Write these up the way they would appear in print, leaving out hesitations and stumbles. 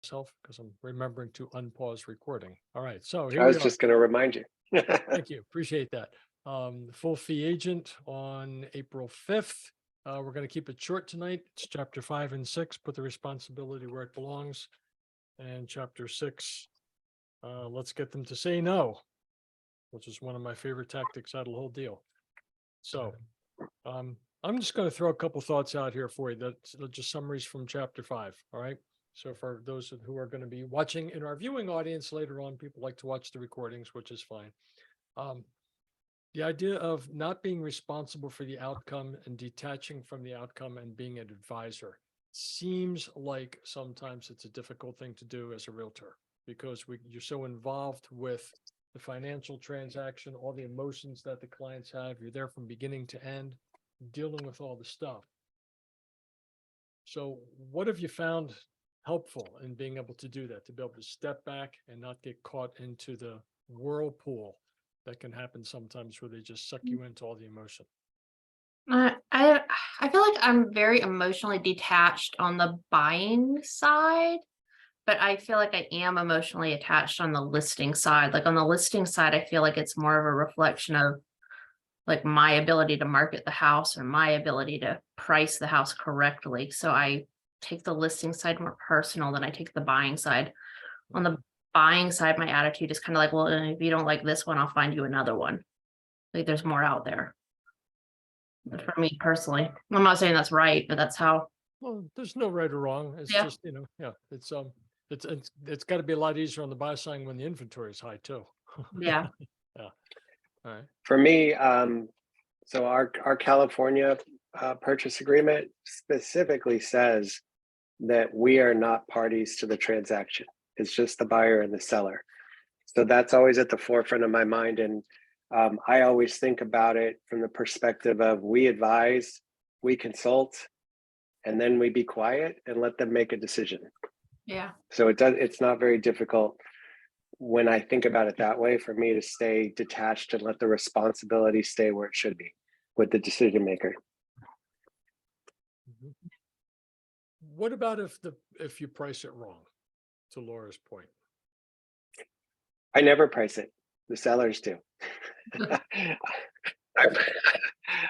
myself because I'm remembering to unpause recording. All right, so I here we was are. just going to remind you. Thank you. Appreciate that. Full fee agent on April 5th. We're going to keep it short tonight. It's chapter 5 and 6, put the responsibility where it belongs. And chapter 6, let's get them to say no, which is one of my favorite tactics out of the whole deal. So I'm just going to throw a couple thoughts out here for you. That's just summaries from chapter 5. All right. So for those who are going to be watching in our viewing audience later on, people like to watch the recordings, which is fine. The idea of not being responsible for the outcome and detaching from the outcome and being an advisor seems like sometimes it's a difficult thing to do as a realtor because you're so involved with the financial transaction, all the emotions that the clients have. You're there from beginning to end, dealing with all the stuff. So what have you found helpful in being able to do that, to be able to step back and not get caught into the whirlpool that can happen sometimes where they just suck you into all the emotion? I feel like I'm very emotionally detached on the buying side, but I feel like I am emotionally attached on the listing side. Like on the listing side, I feel like it's more of a reflection of like my ability to market the house or my ability to price the house correctly. So I take the listing side more personal than I take the buying side. On the buying side, my attitude is kind of like, well, if you don't like this one, I'll find you another one. Like there's more out there. But for me personally, I'm not saying that's right, but that's how. Well, there's no right or wrong. It's Yeah. just, yeah, it's got to be a lot easier on the buy side when the inventory is high too. Yeah. Yeah. All right. For me, so our California purchase agreement specifically says that we are not parties to the transaction. It's just the buyer and the seller. So that's always at the forefront of my mind. And I always think about it from the perspective of we advise, we consult, and then we be quiet and let them make a decision. Yeah. So it's not very difficult when I think about it that way for me to stay detached and let the responsibility stay where it should be with the decision maker. Mhm. What about if you price it wrong, to Laura's point? I never price it. The sellers do.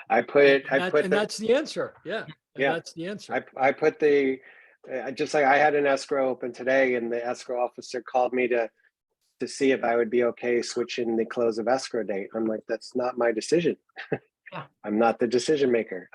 I put And that's the answer. Yeah. And yeah, that's the answer. I put the just like I had an escrow open today, and the escrow officer called me to see if I would be okay switching the close of escrow date. I'm like, that's not my decision. Yeah. I'm not the decision maker.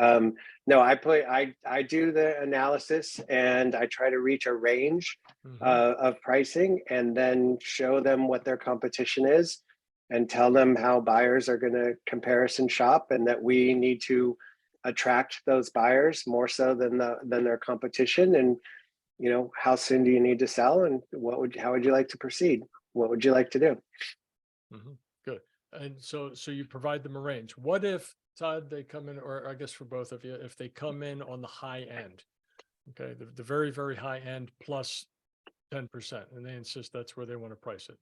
No, I do the analysis and I try to reach a range of pricing and then show them what their competition is and tell them how buyers are going to comparison shop and that we need to attract those buyers more so than their competition. And how soon do you need to sell and how would you like to proceed? What would you like to do? Good. And so you provide them a range. What if, Todd, they come in, or I guess for both of you, if they come in on the high end, okay, the very, very high end plus 10%, and they insist that's where they want to price it.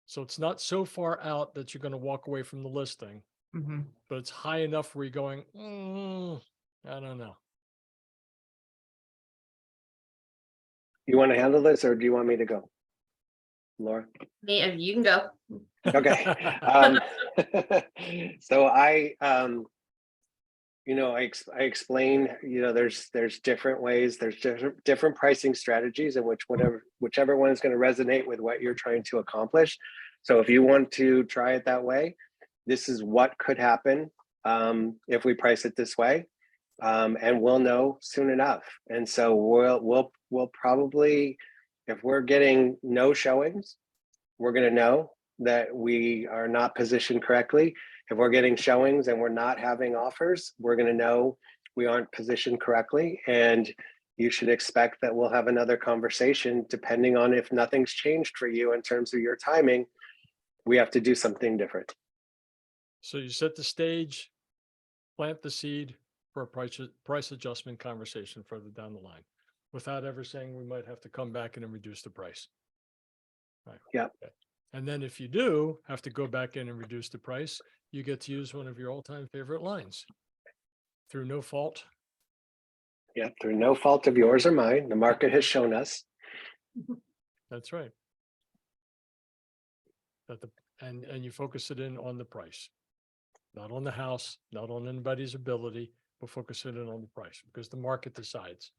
So it's not so far out that you're going to walk away from the listing, Mm-hmm. but it's high enough where you're going, I don't know. You want to handle this or do you want me to go? Laura? Me, you can go. Okay. So I explain, there's different ways, there's different pricing strategies in whichever one is going to resonate with what you're trying to accomplish. So if you want to try it that way, this is what could happen if we price it this way. And we'll know soon enough. And so we'll probably, if we're getting no showings, we're going to know that we are not positioned correctly. If we're getting showings and we're not having offers, we're going to know we aren't positioned correctly. And you should expect that we'll have another conversation depending on if nothing's changed for you in terms of your timing. We have to do something different. So you set the stage, plant the seed for a price adjustment conversation further down the line without ever saying we might have to come back in and reduce the price. Right. Yeah. Okay. And then if you do have to go back in and reduce the price, you get to use one of your all-time favorite lines. Through no fault. Yeah, through no fault of yours or mine, the market has shown us That's right. And you focus it in on the price, not on the house, not on anybody's ability, but focus it in on the price because the market decides.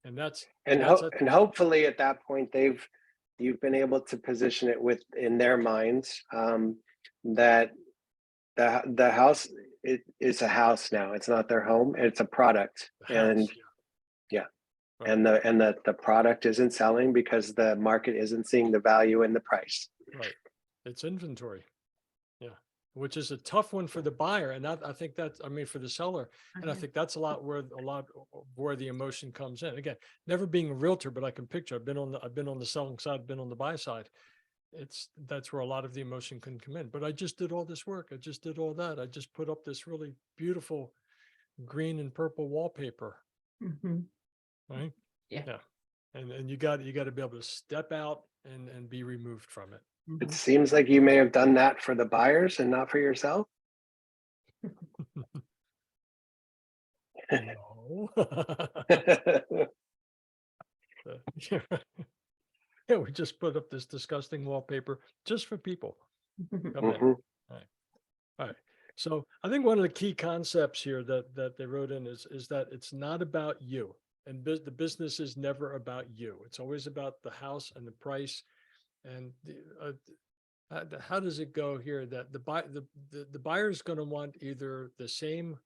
And that's And hopefully at that point you've been able to position it in their minds, that the house, it is a house now. It's not their home. It's a product. the house. And Yeah. Right. and the product isn't selling because the market isn't seeing the value in the price. Right. It's inventory. Yeah. Which is a tough one for the buyer. And I think that's, I mean, for the seller. And I think that's a lot where the emotion comes in. Again, never being a realtor, but I can picture, I've been on the selling side, been on the buy side. That's where a lot of the emotion can come in. But I just did all this work. I just did all that. I just put up this really beautiful green and purple wallpaper. Mhm. Right. Yeah. And you got to be able to step out and be removed from it. It seems like you may have done that for the buyers and not for yourself. No. Yeah, we just put up this disgusting wallpaper just for people. Come in. Mhm. All right. So I think one of the key concepts here that they wrote in is that it's not about you, and the business is never about you. It's always about the house and the price. And how does it go here? That the buyer is going to want either the same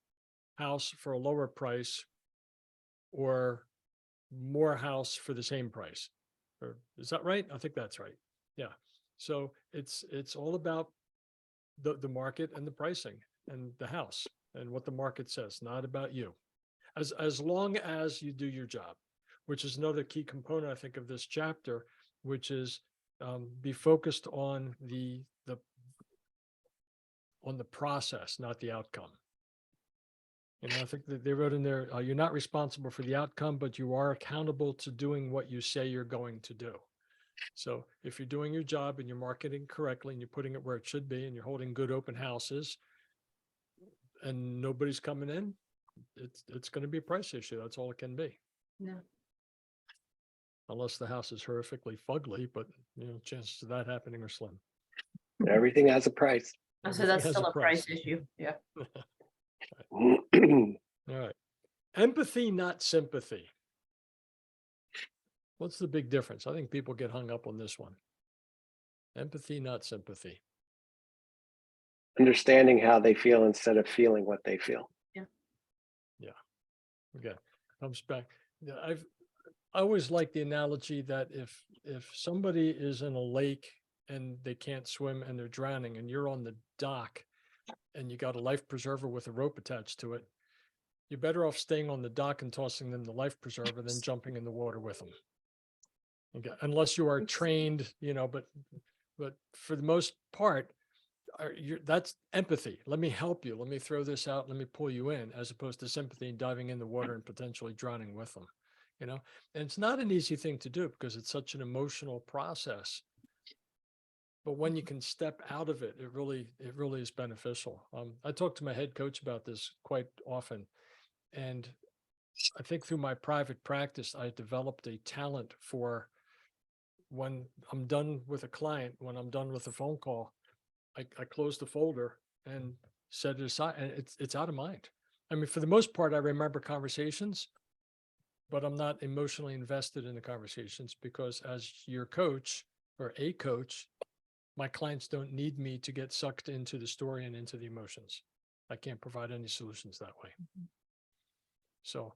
house for a lower price or more house for the same price. Or is that right? I think that's right. Yeah. So it's all about the market and the pricing and the house and what the market says, not about you. As long as you do your job, which is another key component, I think, of this chapter, which is be focused on the process, not the outcome. And I think that they wrote in there, you're not responsible for the outcome, but you are accountable to doing what you say you're going to do. So if you're doing your job and you're marketing correctly and you're putting it where it should be and you're holding good open houses and nobody's coming in, it's going to be a price issue. That's all it can be. No. Unless the house is horrifically fugly, but chances of that happening are slim. Everything has a price. So Everything that's has still a a price issue. Yeah. All right. Empathy, not sympathy. What's the big difference? I think people get hung up on this one. Empathy, not sympathy. Understanding how they feel instead of feeling what they feel. Again, comes back. I always like the analogy that if somebody is in a lake and they can't swim and they're drowning and you're on the dock and you got a life preserver with a rope attached to it, you're better off staying on the dock and tossing them the life preserver than jumping in the water with them. Okay. Unless you are trained, but for the most part, that's empathy. Let me help you. Let me throw this out. Let me pull you in, as opposed to sympathy and diving in the water and potentially drowning with them. And it's not an easy thing to do because it's such an emotional process. But when you can step out of it, it really is beneficial. I talk to my head coach about this quite often. And I think through my private practice, I developed a talent for when I'm done with a client, when I'm done with a phone call, I close the folder and set it aside, and it's out of mind. I mean, for the most part, I remember conversations, but I'm not emotionally invested in the conversations because as your coach or a coach, my clients don't need me to get sucked into the story and into the emotions. I can't provide any solutions that way. So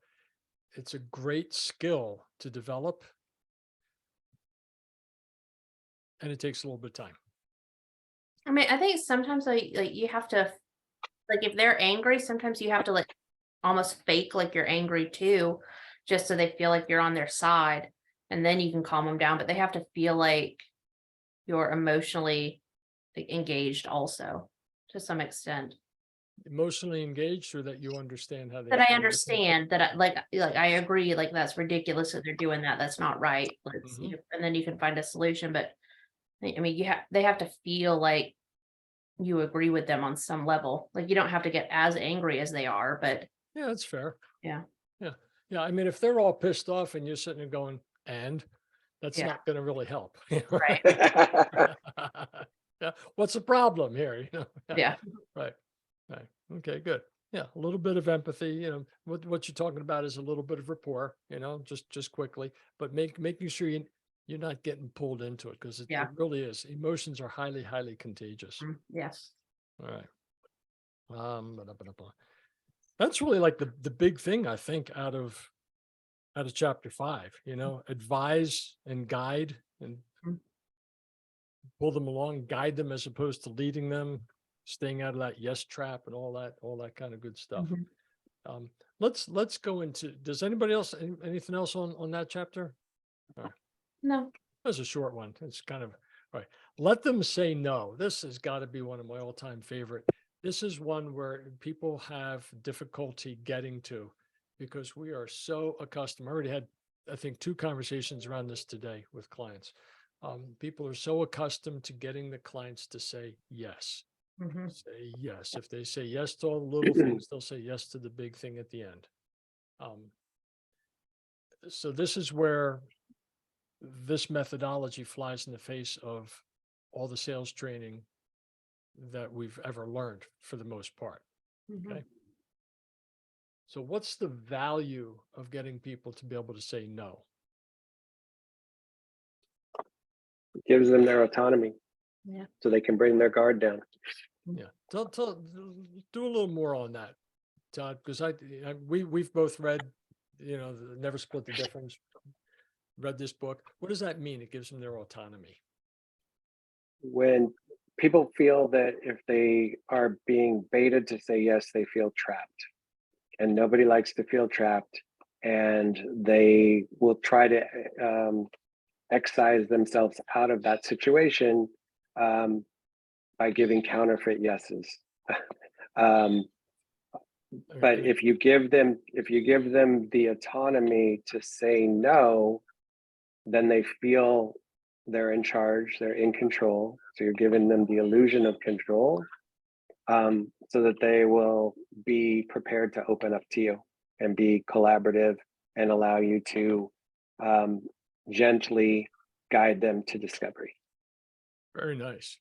it's a great skill to develop, and it takes a little bit of time. I mean, I think sometimes like you have to, like, if they're angry, sometimes you have to like almost fake like you're angry too, just so they feel like you're on their side, and then you can calm them down. But they have to feel like you're emotionally engaged also to some extent. Emotionally engaged, or that you understand how they But I feel. understand that, like I agree, like that's ridiculous that they're doing that. That's not right. Let's, Mhm. and then you can find a solution. But I mean, they have to feel like you agree with them on some level. Like you don't have to get as angry as they are, but Yeah, that's fair. yeah. Yeah. I mean, if they're all pissed off and you're sitting there going, and that's Yeah. not going to really help. Right. Yeah. What's the problem here? Yeah. Right. Right. Okay, good. Yeah. A little bit of empathy, what you're talking about is a little bit of rapport, just quickly, but making sure you're not getting pulled into it because it Yeah. really is. Emotions are highly, highly contagious. Yes. All right. That's really like the big thing, I think, out of chapter 5, advise and guide and Mm. pull them along, guide them as opposed to leading them, staying out of that yes trap and all that kind of good stuff. Mhm. Let's go into, does anybody else, anything else on that chapter? No. That's a short one. It's kind of, all right. Let them say no. This has got to be one of my all-time favorite. This is one where people have difficulty getting to because we are so accustomed. I already had, I think, 2 conversations around this today with clients. People are so accustomed to getting the clients to say yes. Mhm. Say yes. If they say yes to all the little things, they'll say yes to the big thing at the end. So this is where this methodology flies in the face of all the sales training that we've ever learned for the most part. Mhm. Okay. So what's the value of getting people to be able to say no? Gives them their autonomy. Yeah. So they can bring their guard down. Yeah. Do a little more on that, Todd, because we've both read, Never Split the Difference, read this book. What does that mean? It gives them their autonomy. When people feel that if they are being baited to say yes, they feel trapped. And nobody likes to feel trapped. And they will try to excise themselves out of that situation by giving counterfeit yeses. But if you give them the autonomy to say no, then they feel they're in charge, they're in control. So you're giving them the illusion of control, so that they will be prepared to open up to you and be collaborative and allow you to gently guide them to discovery. Very nice.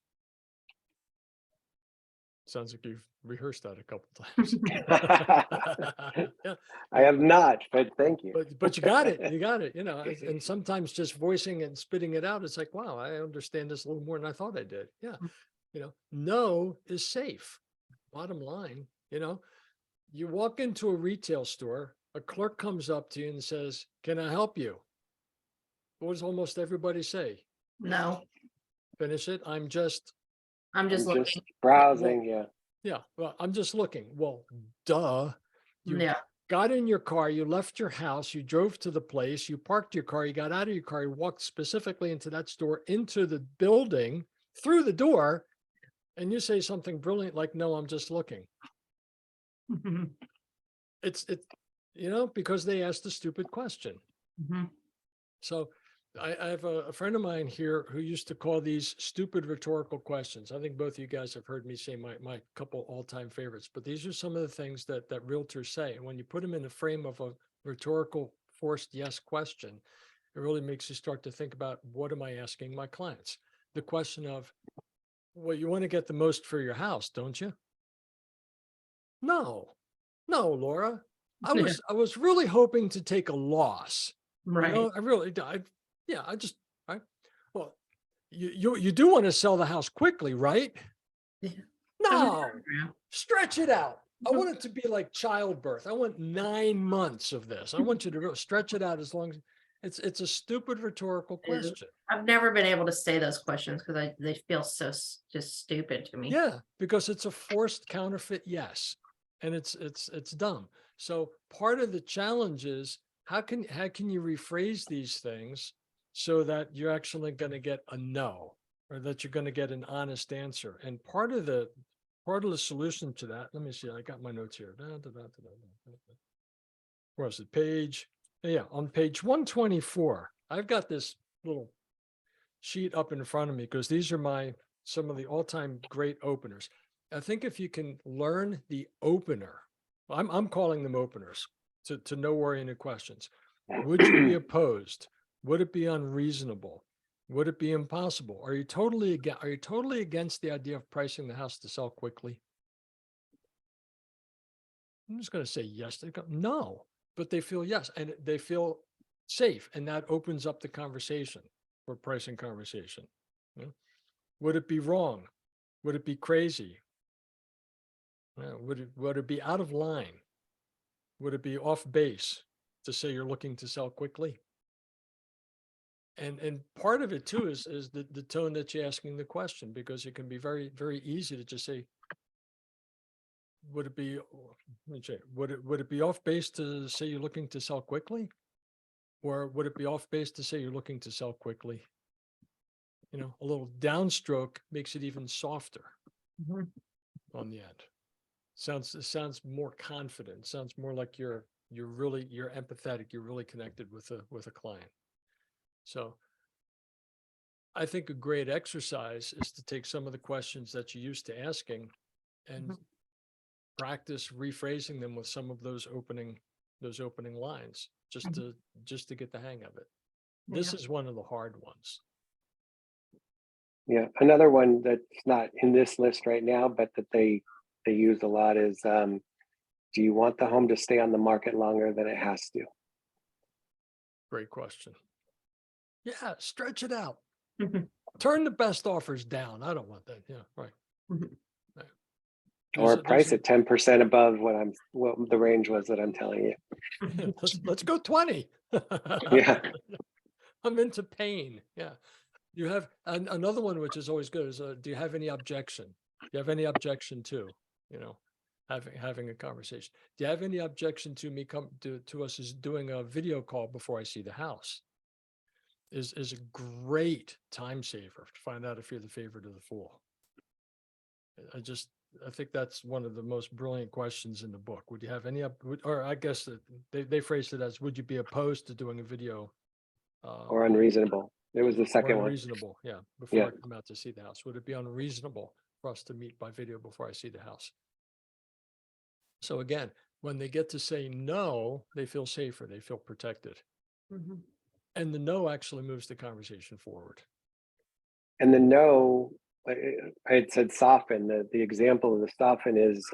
Sounds like you've rehearsed that a couple times. Yeah. I have not, but thank you. But you got it. You got it. And sometimes just voicing and spitting it out, it's like, wow, I understand this a little more than I thought I did. Yeah. No is safe. Bottom line, you walk into a retail store, a clerk comes up to you and says, "Can I help you?" What does almost everybody say? No. Finish it. I'm just looking. Browsing. Yeah. Yeah. Well, I'm just looking. Well, duh. You Yeah. got in your car, you left your house, you drove to the place, you parked your car, you got out of your car, you walked specifically into that store, into the building, through the door, and you say something brilliant like, "No, I'm just looking." Mhm. It's because they asked a stupid question. Mhm. So I have a friend of mine here who used to call these stupid rhetorical questions. I think both of you guys have heard me say my couple all-time favorites, but these are some of the things that realtors say. And when you put them in the frame of a rhetorical forced yes question, it really makes you start to think about, what am I asking my clients? The question of, well, you want to get the most for your house, don't you? No, Laura. I was really hoping to take a loss. Right. I really, well, you do want to sell the house quickly, right? Yeah. No, Yeah. stretch it out. I want it to be like childbirth. I want 9 months of this. I want you to really stretch it out as long as it's a stupid rhetorical It is. question. I've never been able to say those questions because they feel so just stupid to me. Yeah, because it's a forced counterfeit yes, and it's dumb. So part of the challenge is, how can you rephrase these things so that you're actually going to get a no, or that you're going to get an honest answer? And part of the solution to that, let me see, I got my notes here. Where was it? Page, yeah, on page 124. I've got this little sheet up in front of me because these are some of the all-time great openers. I think if you can learn the opener, I'm calling them openers, to no-oriented questions. Would you be opposed? Would it be unreasonable? Would it be impossible? Are you totally against the idea of pricing the house to sell quickly? I'm just going to say yes. They go, no, but they feel yes, and they feel safe, and that opens up the conversation for pricing conversation. You know? Would it be wrong? Would it be crazy? Would it be out of line? Would it be off base to say you're looking to sell quickly? And part of it too is the tone that you're asking the question, because it can be very, very easy to just say, would it be, let me check, would it be off base to say you're looking to sell quickly? Or would it be off base to say you're looking to sell quickly? You know, a little downstroke makes it even softer on the end. It sounds more confident. Sounds more like you're empathetic. You're really connected with a client. So I think a great exercise is to take some of the questions that you're used to asking and practice rephrasing them with some of those opening lines, just to get the hang of it. This is one of the hard ones. Yeah, another one that's not in this list right now, but that they use a lot is, do you want the home to stay on the market longer than it has to? Great question. Yeah, stretch it out. Turn the best offers down. I don't want that. Yeah, right. Right. Or price it 10% above what the range was that I'm telling you. let's go 20. Yeah. I'm into pain. Yeah. You have another one, which is always good, is do you have any objection? Do you have any objection to, you know, having a conversation? Do you have any objection to me to us is doing a video call before I see the house? Is a great time saver to find out if you're the favorite or the fool. I think that's one of the most brilliant questions in the book. Would you have any, or I guess they phrased it as, would you be opposed to doing a video? Or unreasonable. It was the second one. Unreasonable, yeah, before I come out to see the house. Would it be unreasonable for us to meet by video before I see the house? So again, when they get to say no, they feel safer, they feel protected. And the no actually moves the conversation forward. And the no, I had said soften. The example of the soften is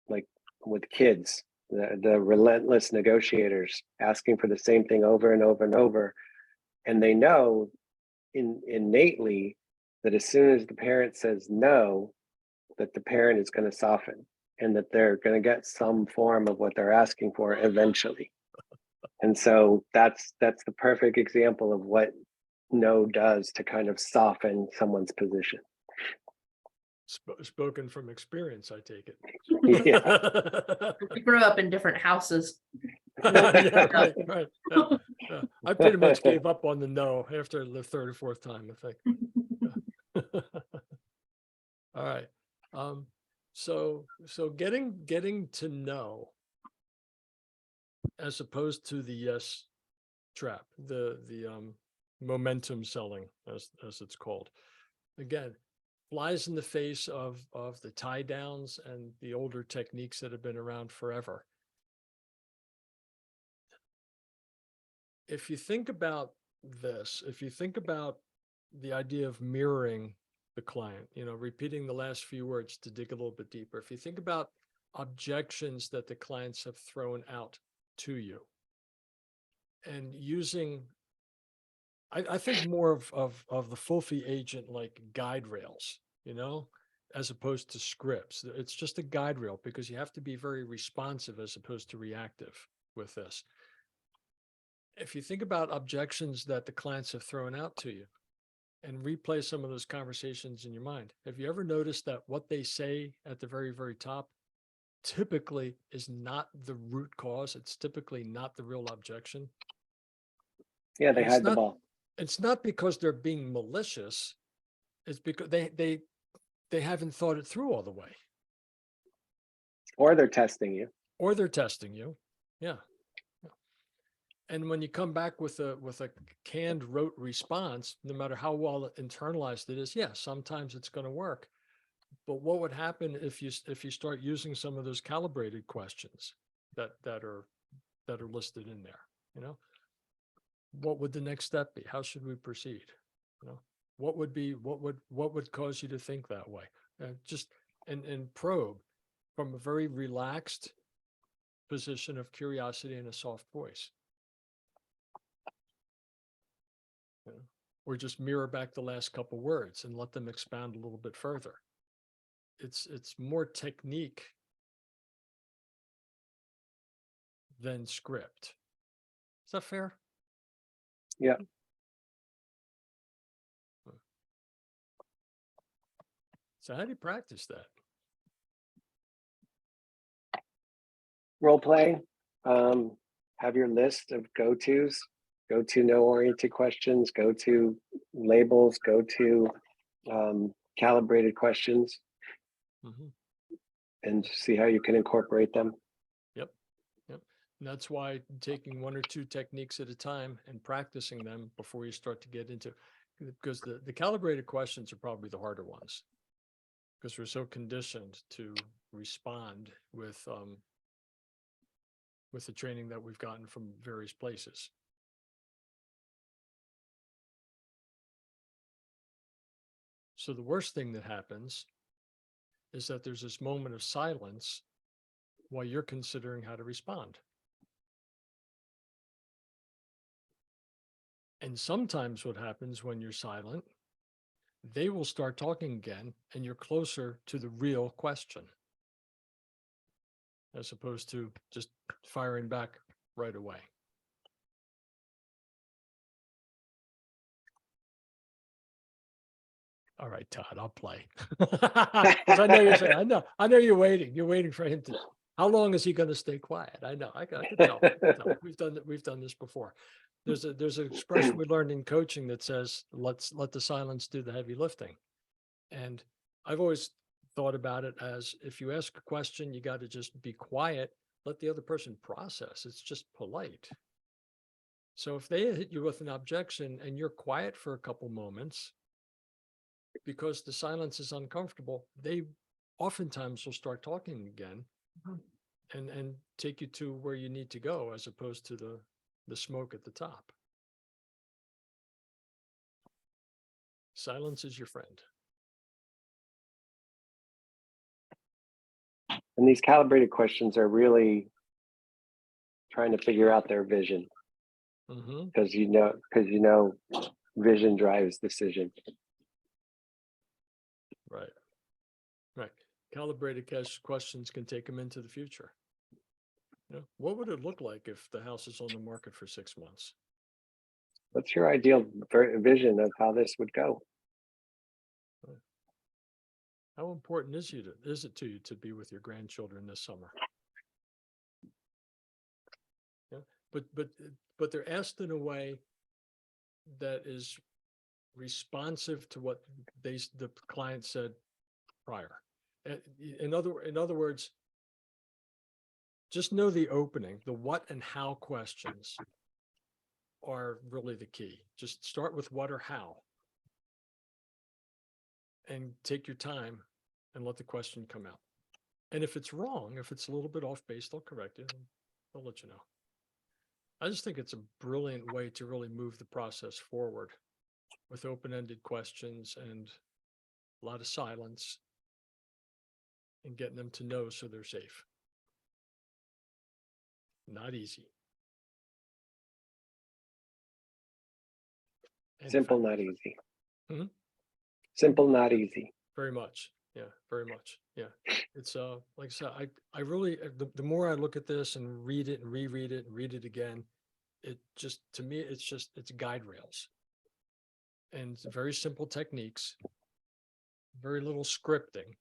like with kids, the relentless negotiators asking for the same thing over and over and over. And they know innately that as soon as the parent says no, that the parent is going to soften and that they're going to get some form of what they're asking for eventually. And so that's the perfect example of what no does to kind of soften someone's position. Spoken from experience, I take it. Yeah. We grew up in different houses. Yeah, right. Yeah. I pretty much gave up on the no after the third or fourth time, I think. All right. So getting to know, as opposed to the yes trap, the momentum selling, as it's called, again, flies in the face of the tie downs and the older techniques that have been around forever. If you think about this, if you think about the idea of mirroring the client, you know, repeating the last few words to dig a little bit deeper. If you think about objections that the clients have thrown out to you, and using, I think more of the full fee agent like guide rails, you know, as opposed to scripts. It's just a guide rail because you have to be very responsive as opposed to reactive with this. If you think about objections that the clients have thrown out to you and replay some of those conversations in your mind, have you ever noticed that what they say at the very, very top typically is not the root cause? It's typically not the real objection. Yeah, they hide the ball. It's not because they're being malicious. It's because they haven't thought it through all the way. Or they're testing you. Yeah. And when you come back with a canned rote response, no matter how well internalized it is, yeah, sometimes it's going to work. But what would happen if you start using some of those calibrated questions that are listed in there? You know, what would the next step be? How should we proceed? You know, what would cause you to think that way? Just and probe from a very relaxed position of curiosity and a soft voice. You know, or just mirror back the last couple words and let them expound a little bit further. It's more technique than script. Is that fair? Yeah. So how do you practice that? Role play. Have your list of go-tos. Go to no-oriented questions. Go to labels. Go to calibrated questions, Mhm. and see how you can incorporate them. Yep. And that's why taking one or two techniques at a time and practicing them before you start to get into, because the calibrated questions are probably the harder ones, because we're so conditioned to respond with the training that we've gotten from various places. So the worst thing that happens is that there's this moment of silence while you're considering how to respond. And sometimes what happens when you're silent, they will start talking again and you're closer to the real question, as opposed to just firing back right away. All right, Todd, I'll play. 'Cause I know you're saying, I know you're waiting. You're waiting for him to. How long is he going to stay quiet? I know. I can tell. No, we've done this before. There's an expression we learned in coaching that says, let the silence do the heavy lifting. And I've always thought about it as, if you ask a question, you got to just be quiet, let the other person process. It's just polite. So if they hit you with an objection and you're quiet for a couple moments, because the silence is uncomfortable, they oftentimes will start talking again and take you to where you need to go, as opposed to the smoke at the top. Silence is your friend. And these calibrated questions are really trying to figure out their vision, because you know vision drives decision. Right. Calibrated questions can take them into the future. You know, what would it look like if the house is on the market for 6 months? What's your ideal vision of how this would go? How important is it to you to be with your grandchildren this summer? Yeah, but they're asked in a way that is responsive to what the client said prior. In other words, just know the opening, the what and how questions are really the key. Just start with what or how, and take your time and let the question come out. And if it's wrong, if it's a little bit off base, they'll correct it and they'll let you know. I just think it's a brilliant way to really move the process forward, with open-ended questions and a lot of silence, and getting them to know so they're safe. Not easy. And Simple, not easy. Mhm. Simple, not easy. Very much. Yeah, very much. Yeah. It's like I said, I really, the more I look at this and read it and reread it and read it again, it just, to me, it's guide rails. And it's very simple techniques, very little scripting,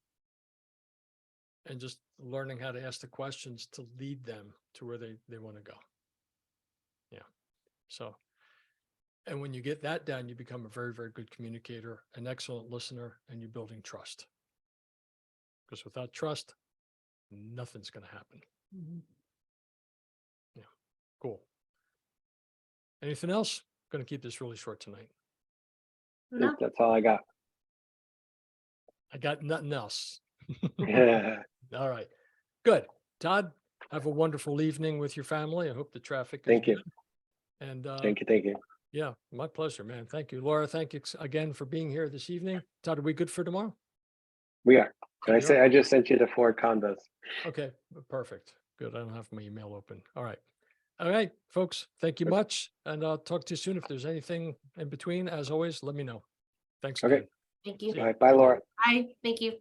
and just learning how to ask the questions to lead them to where they want to go. Yeah. So, and when you get that down, you become a very, very good communicator, an excellent listener, and you're building trust. Because without trust, nothing's going to happen. Yeah. Cool. Anything else? Going to keep this really short tonight. I think that's all I got. I got nothing else. Yeah. All right. Good. Todd, have a wonderful evening with your family. I hope the traffic is Thank you. good. And Thank you. Thank you. yeah, my pleasure, man. Thank you. Laura, thank you again for being here this evening. Todd, are we good for tomorrow? We are. And We are. I just sent you the 4 convos. Okay, perfect. Good. I don't have my email open. All right. All right, folks, thank you Okay. much. And I'll talk to you soon. If there's anything in between, as always, let me know. Thanks Okay. again. Thank you. See All ya. right. Bye, Good night. Laura. Bye. Thank you.